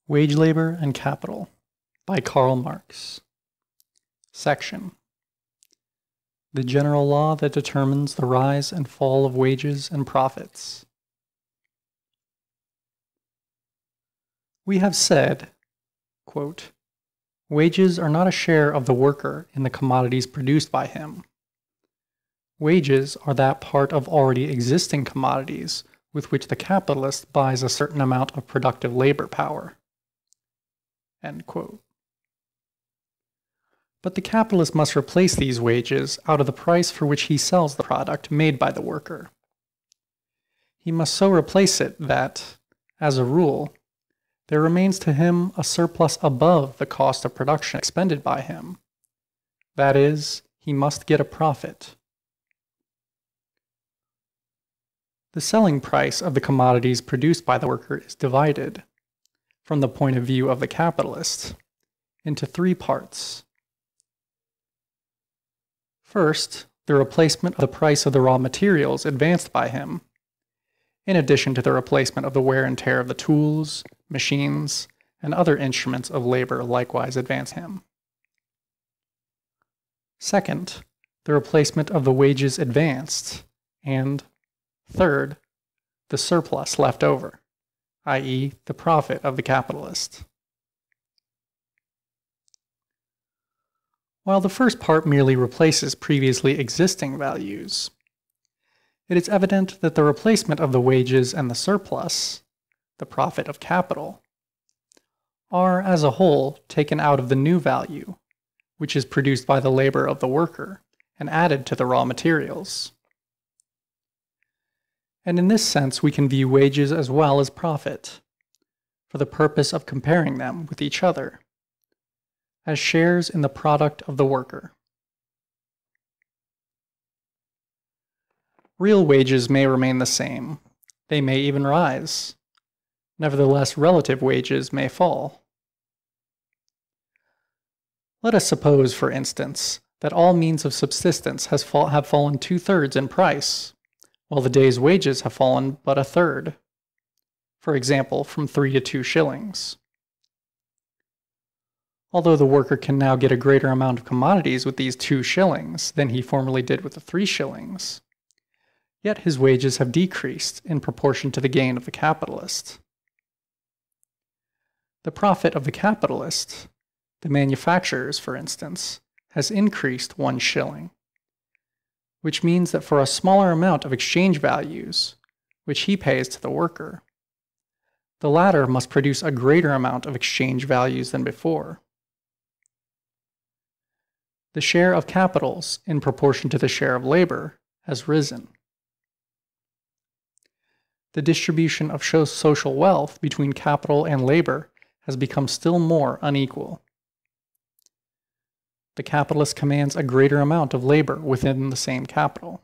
Wage Labor and Capital by Karl Marx. Section: The general law that determines the rise and fall of wages and profits. We have said, quote, "Wages are not a share of the worker in the commodities produced by him. Wages are that part of already existing commodities with which the capitalist buys a certain amount of productive labor power." End quote. But the capitalist must replace these wages out of the price for which he sells the product made by the worker. He must so replace it that, as a rule, there remains to him a surplus above the cost of production expended by him. That is, he must get a profit. The selling price of the commodities produced by the worker is divided, from the point of view of the capitalist, into three parts. First, the replacement of the price of the raw materials advanced by him, in addition to the replacement of the wear and tear of the tools, machines, and other instruments of labor likewise advance him. Second, the replacement of the wages advanced, and third, the surplus left over, i.e., the profit of the capitalist. While the first part merely replaces previously existing values, it is evident that the replacement of the wages and the surplus, the profit of capital, are as a whole taken out of the new value, which is produced by the labor of the worker, and added to the raw materials. And in this sense we can view wages as well as profit, for the purpose of comparing them with each other, as shares in the product of the worker. Real wages may remain the same, they may even rise. Nevertheless, relative wages may fall. Let us suppose, for instance, that all means of subsistence have fallen 2/3 in price, while the day's wages have fallen but 1/3, for example, from 3 to 2 shillings. Although the worker can now get a greater amount of commodities with these 2 shillings than he formerly did with the 3 shillings, yet his wages have decreased in proportion to the gain of the capitalist. The profit of the capitalist, the manufacturers for instance, has increased 1 shilling, which means that for a smaller amount of exchange values, which he pays to the worker, the latter must produce a greater amount of exchange values than before. The share of capitals, in proportion to the share of labor, has risen. The distribution of social wealth between capital and labor has become still more unequal. The capitalist commands a greater amount of labor within the same capital.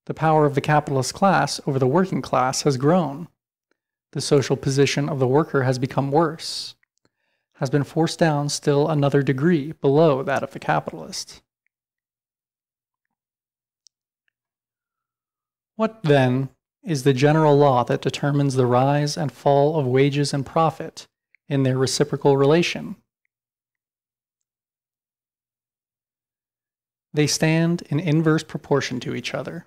The power of the capitalist class over the working class has grown. The social position of the worker has become worse, has been forced down still another degree below that of the capitalist. What, then, is the general law that determines the rise and fall of wages and profit in their reciprocal relation? They stand in inverse proportion to each other.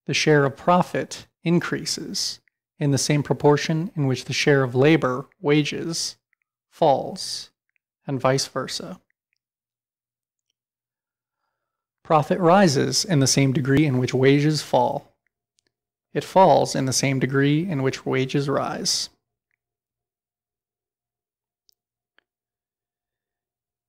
The share of profit increases in the same proportion in which the share of labor, wages, falls, and vice versa. Profit rises in the same degree in which wages fall. It falls in the same degree in which wages rise.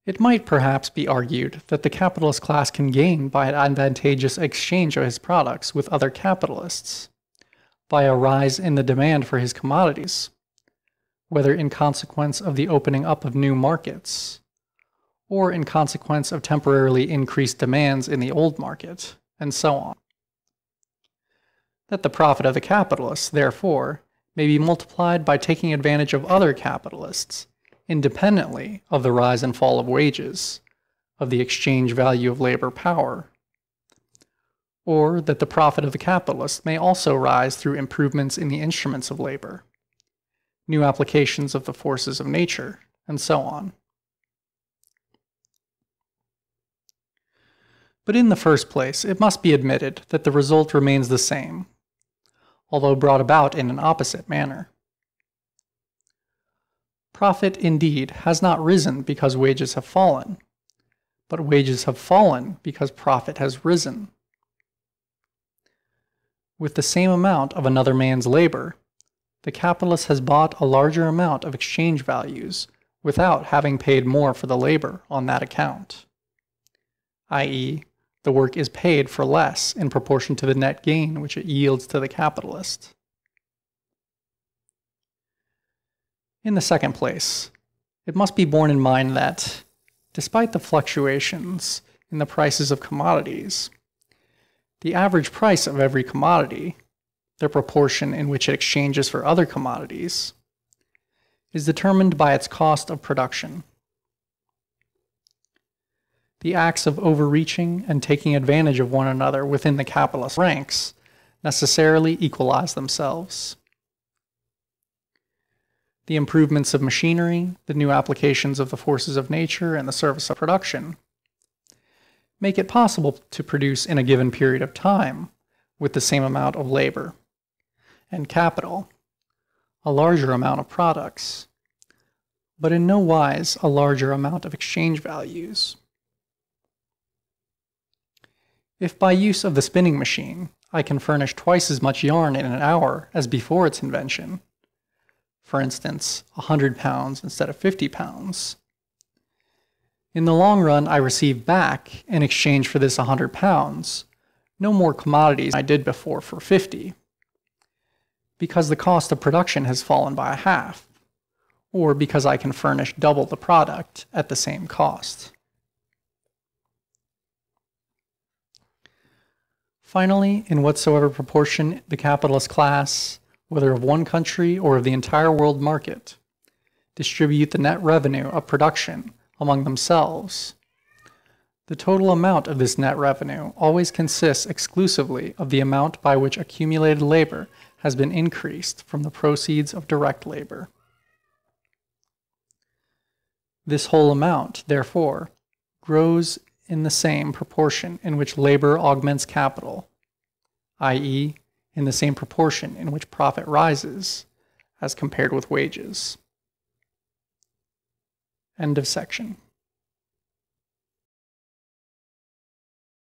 It might perhaps be argued that the capitalist class can gain by an advantageous exchange of his products with other capitalists, by a rise in the demand for his commodities, whether in consequence of the opening up of new markets, or in consequence of temporarily increased demands in the old market, and so on. That the profit of the capitalist, therefore, may be multiplied by taking advantage of other capitalists, independently of the rise and fall of wages, of the exchange value of labor power, or that the profit of the capitalist may also rise through improvements in the instruments of labor, new applications of the forces of nature, and so on. But in the first place, it must be admitted that the result remains the same, although brought about in an opposite manner. Profit, indeed, has not risen because wages have fallen, but wages have fallen because profit has risen. With the same amount of another man's labor, the capitalist has bought a larger amount of exchange values without having paid more for the labor on that account, i.e., the work is paid for less in proportion to the net gain which it yields to the capitalist. In the second place, it must be borne in mind that, despite the fluctuations in the prices of commodities, the average price of every commodity, the proportion in which it exchanges for other commodities, is determined by its cost of production. The acts of overreaching and taking advantage of one another within the capitalist ranks necessarily equalize themselves. The improvements of machinery, the new applications of the forces of nature, and the service of production make it possible to produce in a given period of time, with the same amount of labor and capital, a larger amount of products, but in no wise a larger amount of exchange values. If by use of the spinning machine I can furnish twice as much yarn in an hour as before its invention, for instance, 100 pounds instead of 50 pounds, in the long run I receive back, in exchange for this 100 pounds, no more commodities than I did before for 50, because the cost of production has fallen by a half, or because I can furnish double the product at the same cost. Finally, in whatsoever proportion the capitalist class, whether of one country or of the entire world market, distribute the net revenue of production among themselves, the total amount of this net revenue always consists exclusively of the amount by which accumulated labor has been increased from the proceeds of direct labor. This whole amount, therefore, grows in the same proportion in which labor augments capital, i.e., in the same proportion in which profit rises as compared with wages. End of section.